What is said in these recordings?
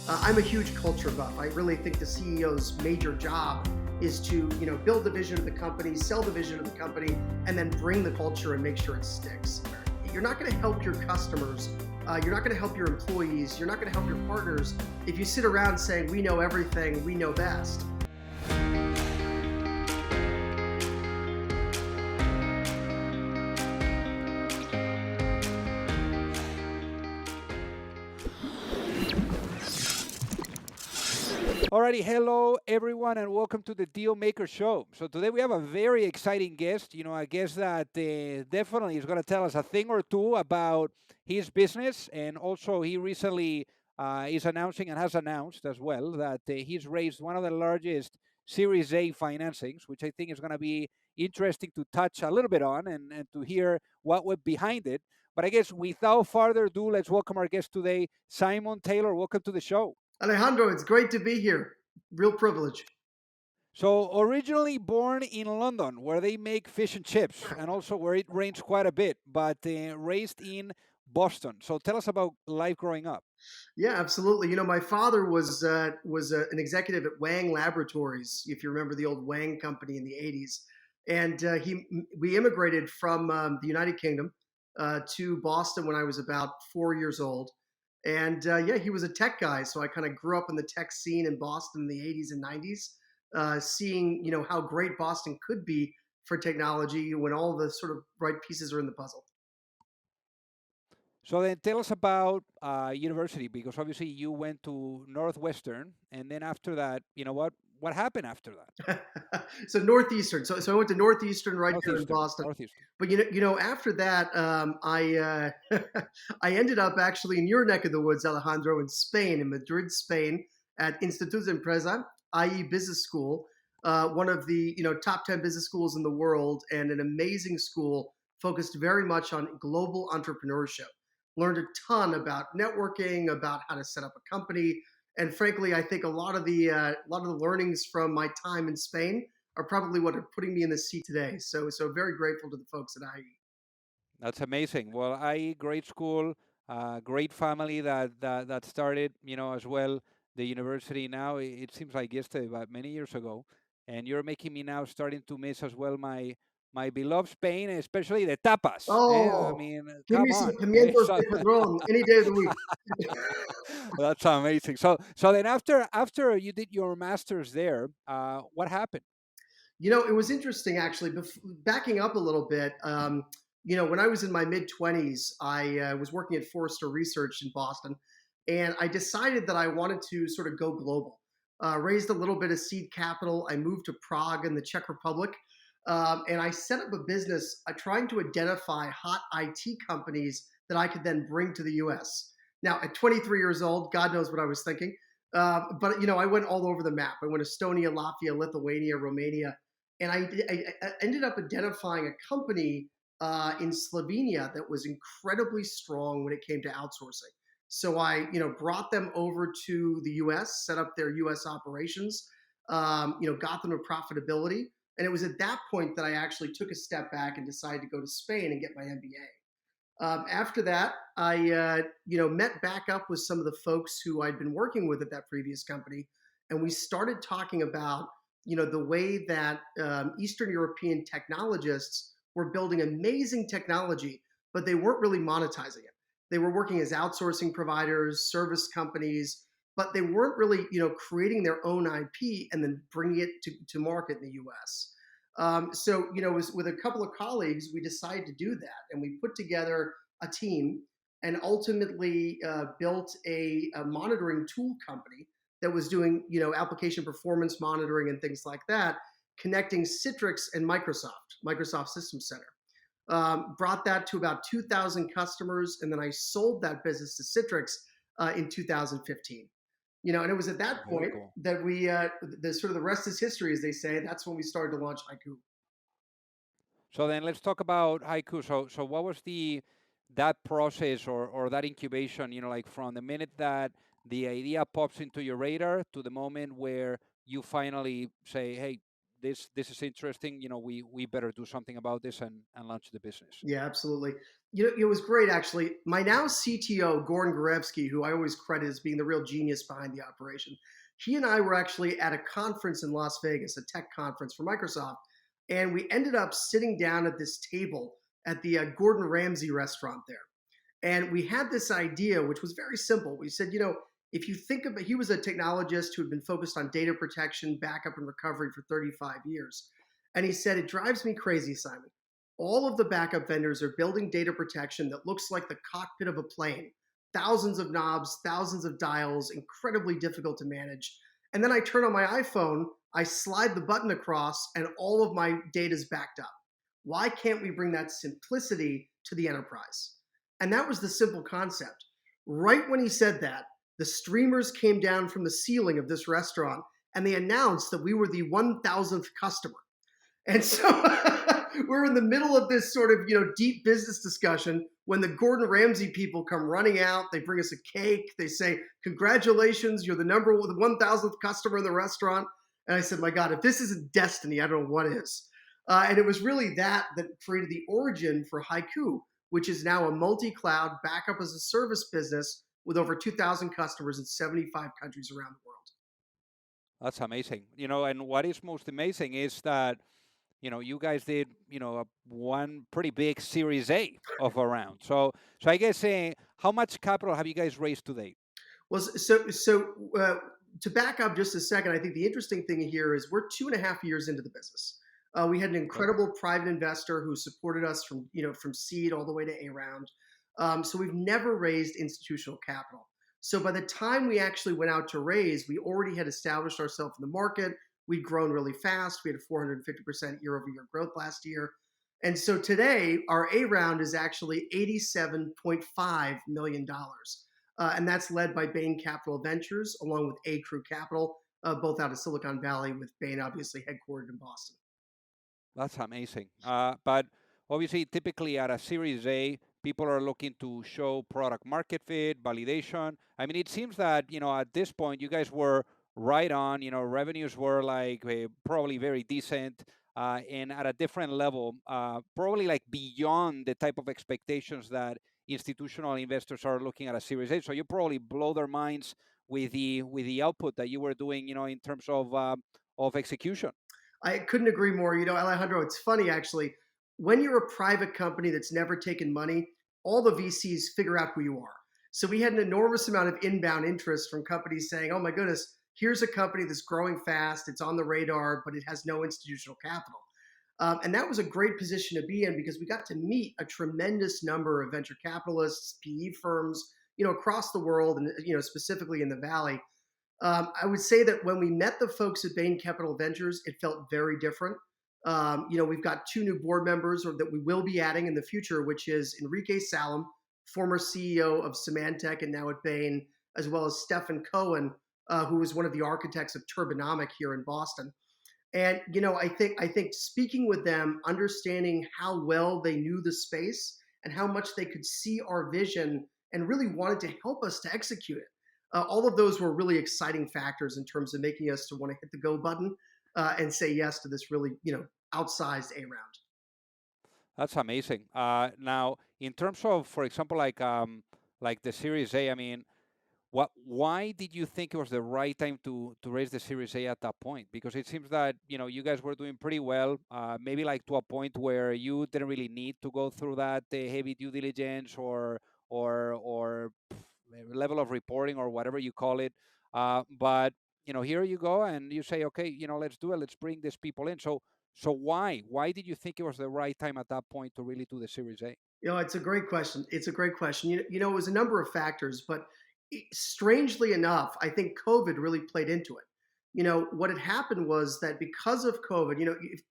I'm a huge culture buff. I really think the CEO's major job is to, build the vision of the company, sell the vision of the company, and then bring the culture and make sure it sticks. You're not going to help your customers. You're not going to help your employees. You're not going to help your partners if you sit around saying, we know everything, we know best. Alrighty, hello everyone, and welcome to the Deal Maker Show. So today we have a very exciting guest. A guest that definitely is going to tell us a thing or two about his business, and also he recently is announcing and has announced as well that he's raised one of the largest Series A financings, which I think is going to be interesting to touch a little bit on and to hear what went behind it. But I guess without further ado, let's welcome our guest today, Simon Taylor. Welcome to the show. Alejandro, it's great to be here. Real privilege. So originally born in London, where they make fish and chips, and also where it rains quite a bit, but raised in Boston. So tell us about life growing up. Yeah, absolutely. My father was an executive at Wang Laboratories, if you remember the old Wang company in the '80s, and we immigrated from the United Kingdom to Boston when I was about 4 years old. And yeah, he was a tech guy, so I kind of grew up in the tech scene in Boston in the '80s and '90s, seeing how great Boston could be for technology when all the sort of right pieces are in the puzzle. So then tell us about university, because obviously you went to Northwestern, and then after that, what happened after that? So Northeastern. So I went to Northeastern right there in Northeastern, Boston. Northeastern. But after that, I I ended up actually in your neck of the woods, Alejandro, in Spain, in Madrid, Spain, at Institut de Empresa, i.e. Business School, one of the top 10 business schools in the world, and an amazing school focused very much on global entrepreneurship. Learned a ton about networking, about how to set up a company, and frankly, I think a lot of the learnings from my time in Spain are probably what are putting me in the seat today. So very grateful to the folks at IE. That's amazing. Well, great school, great family that started, as well the university. Now it seems like yesterday, but many years ago, and you're making me now starting to miss as well my beloved Spain, especially the tapas. I Oh, mean, give me come some on. pimientos So de padron any day of the week. that's amazing. So then after you did your masters there, what happened? It was interesting actually. Backing up a little bit, when I was in my mid 20s, I was working at Forrester Research in Boston, and I decided that I wanted to sort of go global. Raised a little bit of seed capital. I moved to Prague in the Czech Republic, and I set up a business trying to identify hot IT companies that I could then bring to the U.S. Now, at 23 years old, God knows what I was thinking. But I went all over the map. I went Estonia, Latvia, Lithuania, Romania, and I ended up identifying a company in Slovenia that was incredibly strong when it came to outsourcing. So I, brought them over to the U.S., set up their U.S. operations, got them to profitability, and it was at that point that I actually took a step back and decided to go to Spain and get my MBA. After that, I, met back up with some of the folks who I'd been working with at that previous company, and we started talking about the way that Eastern European technologists were building amazing technology, but they weren't really monetizing it. They were working as outsourcing providers, service companies, but they weren't really, creating their own IP and then bringing it to market in the U.S. So, with a couple of colleagues, we decided to do that, and we put together a team and ultimately built a monitoring tool company that was doing, application performance monitoring and things like that, connecting Citrix and Microsoft System Center. Brought that to about 2,000 customers, and then I sold that business to Citrix in 2015. And it was at that Very point cool. that we, the sort of the rest is history, as they say. That's when we started to launch HYCU. So then let's talk about haiku. So what was that process or that incubation, like from the minute that the idea pops into your radar to the moment where you finally say, hey, this is interesting. We better do something about this and launch the business. Yeah, absolutely. It was great actually. My now CTO, Goran Gorevsky, who I always credit as being the real genius behind the operation, he and I were actually at a conference in Las Vegas, a tech conference for Microsoft, and we ended up sitting down at this table at the Gordon Ramsay restaurant there. And we had this idea, which was very simple. We said, if you think about, he was a technologist who had been focused on data protection, backup, and recovery for 35 years. And he said, it drives me crazy, Simon. All of the backup vendors are building data protection that looks like the cockpit of a plane. Thousands of knobs, thousands of dials, incredibly difficult to manage. And then I turn on my iPhone, I slide the button across, and all of my data is backed up. Why can't we bring that simplicity to the enterprise? And that was the simple concept. Right when he said that, the streamers came down from the ceiling of this restaurant and they announced that we were the 1,000th customer. And so we're in the middle of this sort of, deep business discussion when the Gordon Ramsay people come running out. They bring us a cake. They say, congratulations, you're the 1,000th customer in the restaurant. And I said, my God, if this isn't destiny, I don't know what is. And it was really that created the origin for HYCU, which is now a multi-cloud backup as a service business with over 2,000 customers in 75 countries around the world. That's amazing. And what is most amazing is that, you guys did, one pretty big Series A of a round. So I guess how much capital have you guys raised to date? Well, to back up just a second, I think the interesting thing here is we're 2.5 years into the business. We had an Okay. incredible private investor who supported us from seed all the way to A round. So we've never raised institutional capital. So by the time we actually went out to raise, we already had established ourselves in the market. We'd grown really fast. We had a 450% year-over-year growth last year. And so today, our A round is actually $87.5 million. And that's led by Bain Capital Ventures, along with A Crew Capital, both out of Silicon Valley, with Bain obviously headquartered in Boston. That's amazing. But obviously, typically at a Series A, people are looking to show product market fit, validation. I mean, it seems that, at this point, you guys were right on. Revenues were like probably very decent and at a different level, probably like beyond the type of expectations that institutional investors are looking at a Series A. So you probably blow their minds with the output that you were doing, in terms of execution. I couldn't agree more. Alejandro, it's funny actually. When you're a private company that's never taken money, all the VCs figure out who you are. So we had an enormous amount of inbound interest from companies saying, oh my goodness, here's a company that's growing fast, it's on the radar, but it has no institutional capital. And that was a great position to be in because we got to meet a tremendous number of venture capitalists, PE firms, across the world and, specifically in the Valley. I would say that when we met the folks at Bain Capital Ventures, it felt very different. We've got two new board members that we will be adding in the future, which is Enrique Salem, former CEO of Symantec and now at Bain, as well as Stephen Cohen, who was one of the architects of Turbonomic here in Boston. And I think speaking with them, understanding how well they knew the space and how much they could see our vision and really wanted to help us to execute it. All of those were really exciting factors in terms of making us to want to hit the go button and say yes to this really outsized A round. That's amazing. Now, in terms of, for example, like the Series A, I mean, why did you think it was the right time to raise the Series A at that point? Because it seems that you guys were doing pretty well, maybe like to a point where you didn't really need to go through that heavy due diligence or level of reporting or whatever you call it. But here you go, and you say, okay, let's do it. Let's bring these people in. So why did you think it was the right time at that point to really do the Series A? It's a great question. It's a great question. It was a number of factors, but strangely enough, I think COVID really played into it. What had happened was that because of COVID,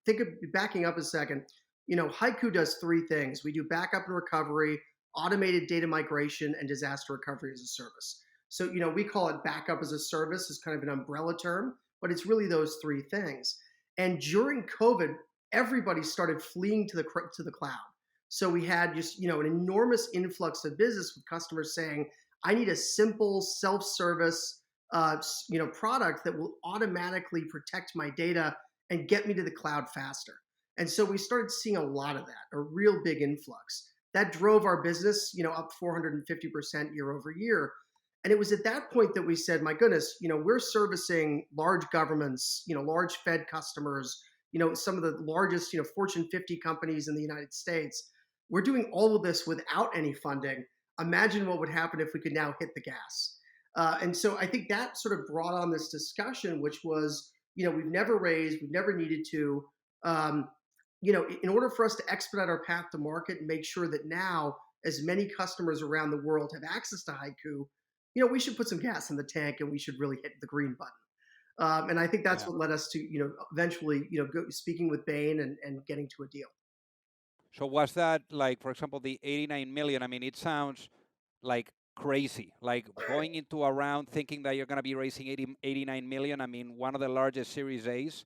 think of backing up a second. HYCU does three things. We do backup and recovery, automated data migration, and disaster recovery as a service. So, we call it backup as a service as kind of an umbrella term, but it's really those three things. And during COVID, everybody started fleeing to the cloud. So we had just an enormous influx of business with customers saying, "I need a simple self-service product that will automatically protect my data and get me to the cloud faster. And so we started seeing a lot of that, a real big influx. That drove our business, up 450% year over year. And it was at that point that we said, my goodness, we're servicing large governments, large Fed customers, some of the largest, Fortune 50 companies in the United States. We're doing all of this without any funding. Imagine what would happen if we could now hit the gas. And so I think that sort of brought on this discussion, which was, we've never raised, we've never needed to. Um, in order for us to expedite our path to market and make sure that now as many customers around the world have access to haiku, we should put some gas in the tank and we should really hit the green button. And I think that's Yeah. what led us to, eventually, speaking with Bain and getting to a deal. So was that like, for example, the 89 million? I mean, it sounds like crazy, like going into a round thinking that you're going to be raising 89 million. I mean, one of the largest Series A's,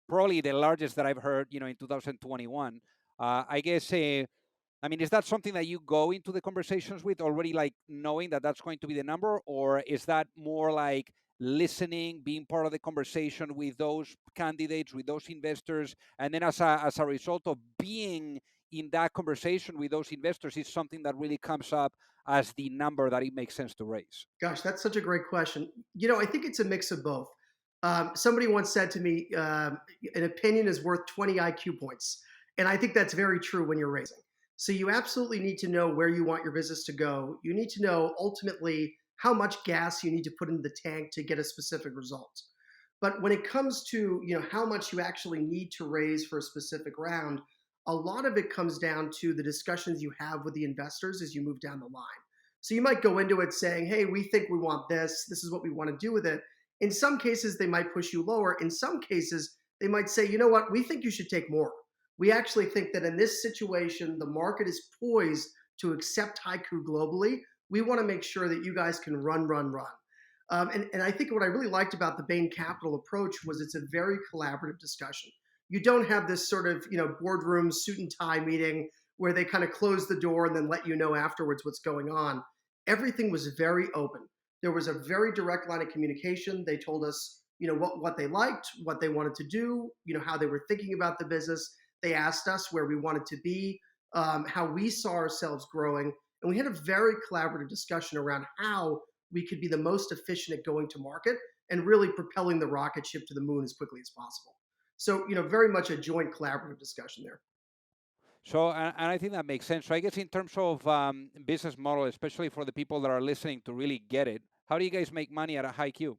probably the largest that I've heard, in 2021. I guess, I mean, is that something that you go into the conversations with already, like knowing that that's going to be the number, or is that more like listening, being part of the conversation with those candidates, with those investors, and then as a result of being in that conversation with those investors, is something that really comes up as the number that it makes sense to raise? Gosh, that's such a great question. I think it's a mix of both. Somebody once said to me, an opinion is worth 20 IQ points. And I think that's very true when you're raising. So you absolutely need to know where you want your business to go. You need to know ultimately how much gas you need to put into the tank to get a specific result. But when it comes to how much you actually need to raise for a specific round, a lot of it comes down to the discussions you have with the investors as you move down the line. So you might go into it saying, hey, we think we want this. This is what we want to do with it. In some cases, they might push you lower. In some cases, they might say, you know what, we think you should take more. We actually think that in this situation, the market is poised to accept haiku globally. We want to make sure that you guys can run, run, run. And I think what I really liked about the Bain Capital approach was it's a very collaborative discussion. You don't have this sort of boardroom suit and tie meeting where they kind of close the door and then let you know afterwards what's going on. Everything was very open. There was a very direct line of communication. They told us, what they liked, what they wanted to do, how they were thinking about the business. They asked us where we wanted to be, how we saw ourselves growing, and we had a very collaborative discussion around how we could be the most efficient at going to market and really propelling the rocket ship to the moon as quickly as possible. So, very much a joint collaborative discussion there. So, and I think that makes sense. So, I guess in terms of business model, especially for the people that are listening to really get it, how do you guys make money at a high Q?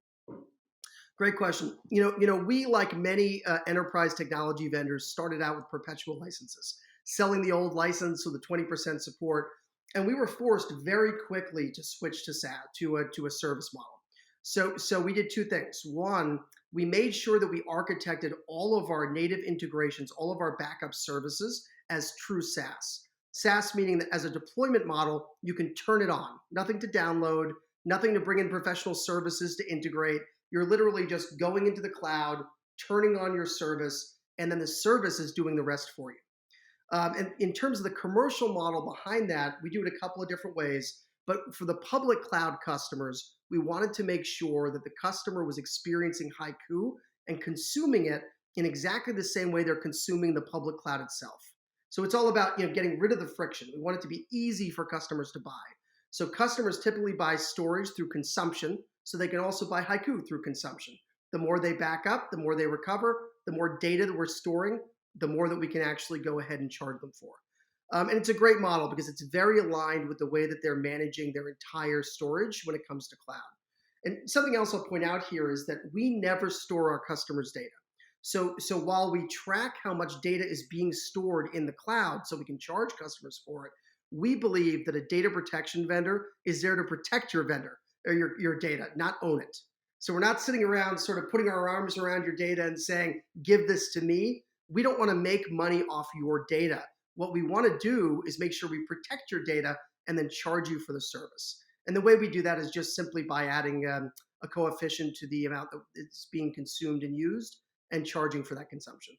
Great question. We, like many enterprise technology vendors, started out with perpetual licenses, selling the old license with a 20% support, and we were forced very quickly to switch to SaaS, to a service model. So we did two things. One, we made sure that we architected all of our native integrations, all of our backup services as true SaaS. SaaS meaning that as a deployment model, you can turn it on. Nothing to download, nothing to bring in professional services to integrate. You're literally just going into the cloud, turning on your service, and then the service is doing the rest for you. And in terms of the commercial model behind that, we do it a couple of different ways. But for the public cloud customers, we wanted to make sure that the customer was experiencing haiku and consuming it in exactly the same way they're consuming the public cloud itself. So it's all about getting rid of the friction. We want it to be easy for customers to buy. So customers typically buy storage through consumption, so they can also buy haiku through consumption. The more they back up, the more they recover, the more data that we're storing, the more that we can actually go ahead and charge them for. And it's a great model because it's very aligned with the way that they're managing their entire storage when it comes to cloud. And something else I'll point out here is that we never store our customers' data. So while we track how much data is being stored in the cloud so we can charge customers for it, we believe that a data protection vendor is there to protect your vendor or your data, not own it. So we're not sitting around sort of putting our arms around your data and saying, give this to me. We don't want to make money off your data. What we want to do is make sure we protect your data and then charge you for the service. And the way we do that is just simply by adding a coefficient to the amount that is being consumed and used and charging for that consumption.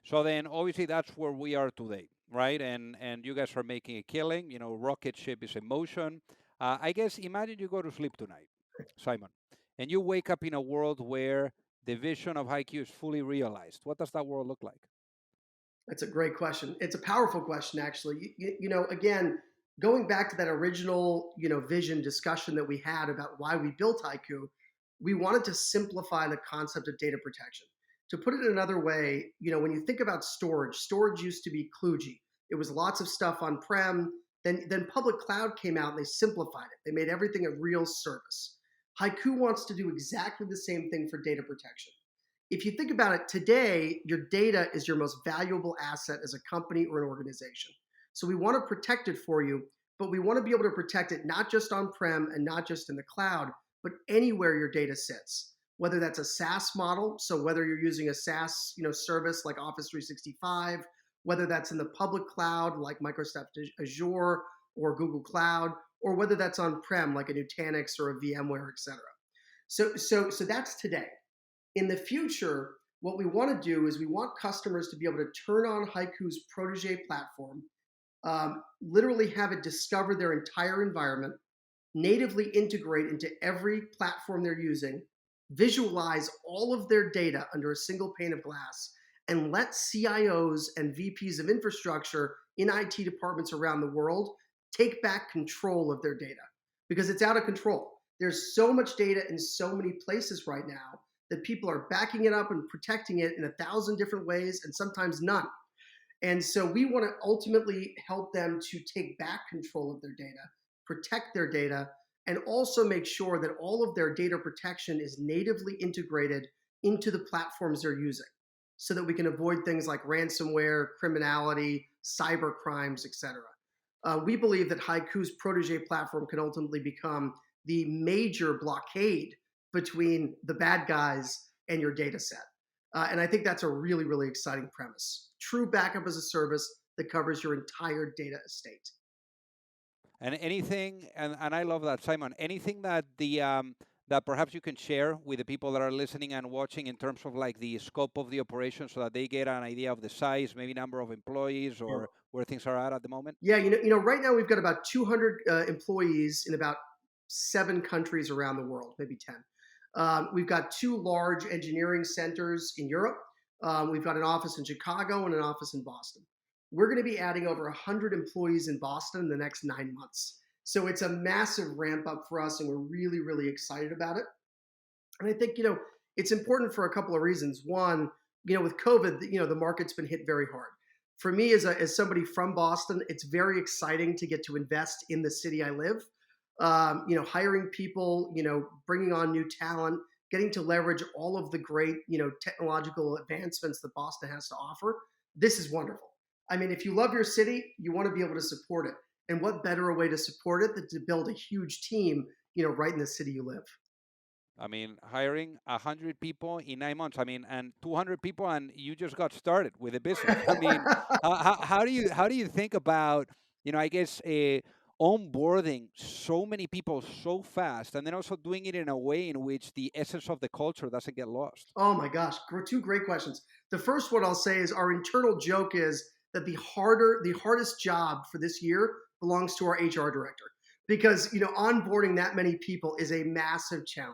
So then, obviously, that's where we are today, right? And you guys are making a killing. Rocket ship is in motion. I guess imagine you go to sleep tonight, Simon, and you wake up in a world where the vision of HYCU is fully realized? What does that world look like? That's a great question. It's a powerful question, actually. Again, going back to that original, vision discussion that we had about why we built Haiku, we wanted to simplify the concept of data protection. To put it another way, when you think about storage used to be kludgy. It was lots of stuff on-prem. Then public cloud came out and they simplified it. They made everything a real service. Haiku wants to do exactly the same thing for data protection. If you think about it today, your data is your most valuable asset as a company or an organization. So we want to protect it for you, but we want to be able to protect it not just on-prem and not just in the cloud, but anywhere your data sits. Whether that's a SaaS model, so whether you're using a SaaS service like Office 365, whether that's in the public cloud like Microsoft Azure or Google Cloud, or whether that's on-prem like a Nutanix or a VMware, et cetera. So that's today. In the future, what we want to do is we want customers to be able to turn on Haiku's Protege platform, literally have it discover their entire environment, natively integrate into every platform they're using, visualize all of their data under a single pane of glass, and let CIOs and VPs of infrastructure in IT departments around the world take back control of their data because it's out of control. There's so much data in so many places right now that people are backing it up and protecting it in 1,000 different ways and sometimes none. And so we want to ultimately help them to take back control of their data, protect their data, and also make sure that all of their data protection is natively integrated into the platforms they're using so that we can avoid things like ransomware, criminality, cyber crimes, etc. We believe that Haiku's Protege platform can ultimately become the major blockade between the bad guys and your data set. And I think that's a really, really exciting premise. True backup as a service that covers your entire data estate. And anything, and I love that, Simon. Anything that that perhaps you can share with the people that are listening and watching in terms of like the scope of the operation, so that they get an idea of the size, maybe number of employees, or where things are at the moment. Yeah, right now we've got about 200 employees in about 7 countries around the world, maybe 10. We've got 2 large engineering centers in Europe. We've got an office in Chicago and an office in Boston. We're going to be adding over 100 employees in Boston in the next 9 months. So it's a massive ramp up for us, and we're really, really excited about it. And I think, it's important for a couple of reasons. One, with COVID, the market's been hit very hard. For me, as somebody from Boston, it's very exciting to get to invest in the city I live. Hiring people, bringing on new talent, getting to leverage all of the great, technological advancements that Boston has to offer. This is wonderful. I mean, if you love your city, you want to be able to support it. And what better a way to support it than to build a huge team, right in the city you live? I mean, hiring 100 people in 9 months. I mean, and 200 people, and you just got started with the business. I mean, how do you think about, I guess, onboarding so many people so fast, and then also doing it in a way in which the essence of the culture doesn't get lost? Oh my gosh, 2 great questions. The first one I'll say is our internal joke is that the hardest job for this year belongs to our HR director because, onboarding that many people is a massive challenge.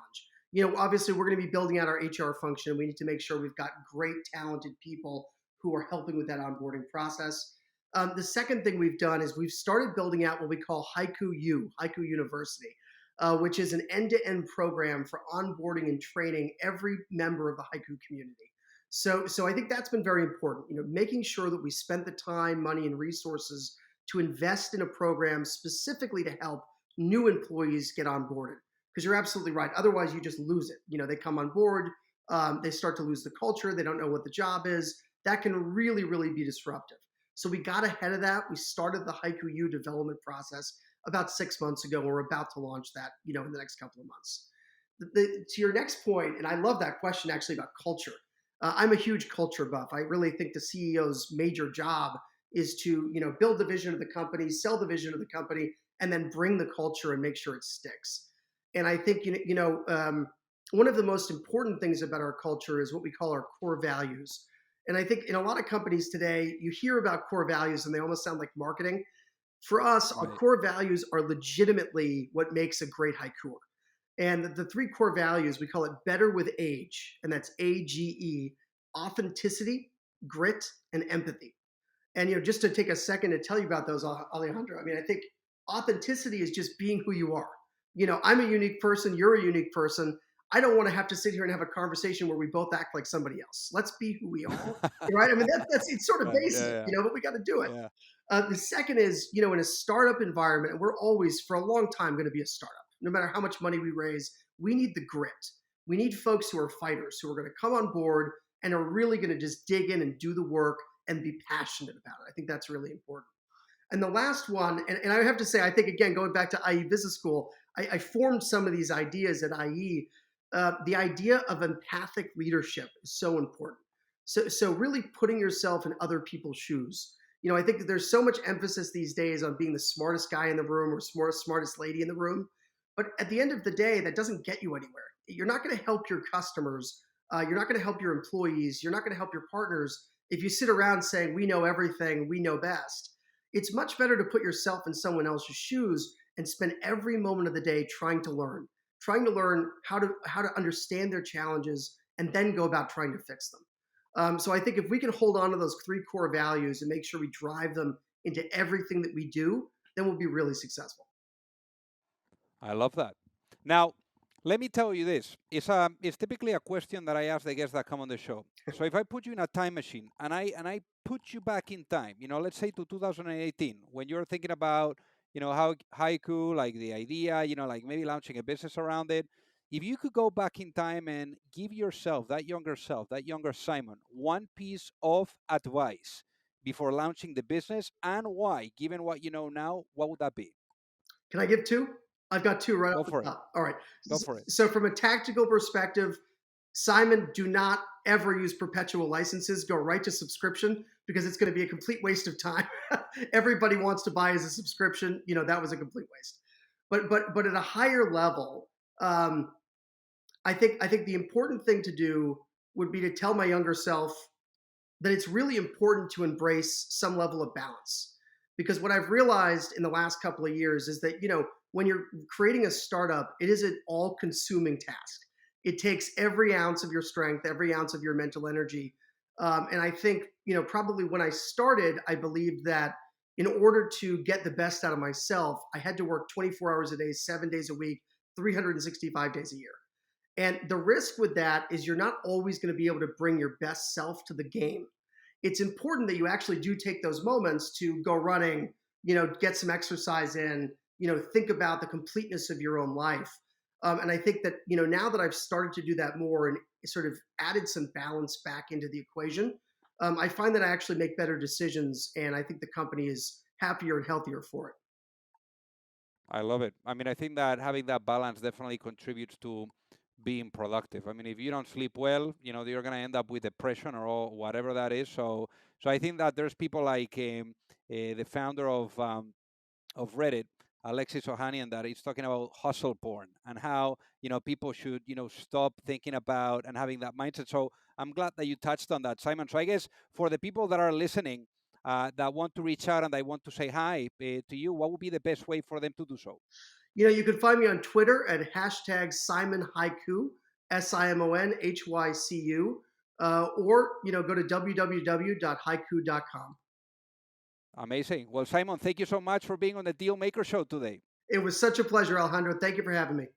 Obviously we're going to be building out our HR function. We need to make sure we've got great, talented people who are helping with that onboarding process. The second thing we've done is we've started building out what we call HYCU University, which is an end-to-end program for onboarding and training every member of the Haiku community. So I think that's been very important, making sure that we spent the time, money, and resources to invest in a program specifically to help new employees get onboarded. Because you're absolutely right. Otherwise, you just lose it. They come on board, they start to lose the culture, they don't know what the job is. That can really, really be disruptive. So we got ahead of that. We started the HYCU development process about 6 months ago. We're about to launch that, in the next couple of months. To your next point, and I love that question actually about culture. I'm a huge culture buff. I really think the CEO's major job is to, build the vision of the company, sell the vision of the company, and then bring the culture and make sure it sticks. And I think, one of the most important things about our culture is what we call our core values. And I think in a lot of companies today, you hear about core values and they almost sound like marketing. For us, our Right. core values are legitimately what makes a great haiku. And the three core values, we call it better with age, and that's AGE: authenticity, grit, and empathy. And just to take a second to tell you about those, Alejandro. I mean, I think authenticity is just being who you are. I'm a unique person. You're a unique person. I don't want to have to sit here and have a conversation where we both act like somebody else. Let's be who we are, right? I mean, that's it's sort of Right. basic, Yeah. but we got to do it. Yeah. The second is, in a startup environment, and we're always, for a long time, going to be a startup. No matter how much money we raise, we need the grit. We need folks who are fighters, who are going to come on board and are really going to just dig in and do the work and be passionate about it. I think that's really important. And the last one, and I have to say, I think, again, going back to IE Business School, I formed some of these ideas at IE. The idea of empathic leadership is so important. So really putting yourself in other people's shoes. I think that there's so much emphasis these days on being the smartest guy in the room or smartest lady in the room. But at the end of the day, that doesn't get you anywhere. You're not going to help your customers. You're not going to help your employees. You're not going to help your partners if you sit around saying, we know everything, we know best. It's much better to put yourself in someone else's shoes and spend every moment of the day trying to learn how to understand their challenges and then go about trying to fix them. So I think if we can hold on to those three core values and make sure we drive them into everything that we do, then we'll be really successful. I love that. Now, let me tell you this. It's typically a question that I ask the guests that come on the show. So if I put you in a time machine and I put you back in time, let's say to 2018, when you're thinking about, how haiku, like the idea, like maybe launching a business around it. If you could go back in time and give yourself, that younger Simon, one piece of advice before launching the business and why, given what you know now, what would that be? Can I give two? I've got two right Go off the for it. top. All right. Go for it. So from a tactical perspective, Simon, do not ever use perpetual licenses. Go right to subscription because it's going to be a complete waste of time. Everybody wants to buy as a subscription. That was a complete waste. But at a higher level, I think the important thing to do would be to tell my younger self that it's really important to embrace some level of balance. Because what I've realized in the last couple of years is that, when you're creating a startup, it is an all consuming task. It takes every ounce of your strength, every ounce of your mental energy. And I think, probably when I started, I believed that in order to get the best out of myself, I had to work 24 hours a day, 7 days a week, 365 days a year. And the risk with that is you're not always going to be able to bring your best self to the game. It's important that you actually do take those moments to go running, get some exercise in, think about the completeness of your own life. And I think that, now that I've started to do that more and sort of added some balance back into the equation, I find that I actually make better decisions. And I think the company is happier and healthier for it. I love it. I mean, I think that having that balance definitely contributes to being productive. I mean, if you don't sleep well, you're going to end up with depression or whatever that is. So I think that there's people like the founder of Reddit, Alexis Ohanian, that is talking about hustle porn and how people should stop thinking about and having that mindset. So I'm glad that you touched on that, Simon. So I guess for the people that are listening that want to reach out and they want to say hi to you, what would be the best way for them to do so? You can find me on Twitter at hashtag Simon Haiku, SIMON HYCU, or go to www.haiku.com. Amazing. Well, Simon, thank you so much for being on the Deal Maker Show today. It was such a pleasure, Alejandro. Thank you for having me.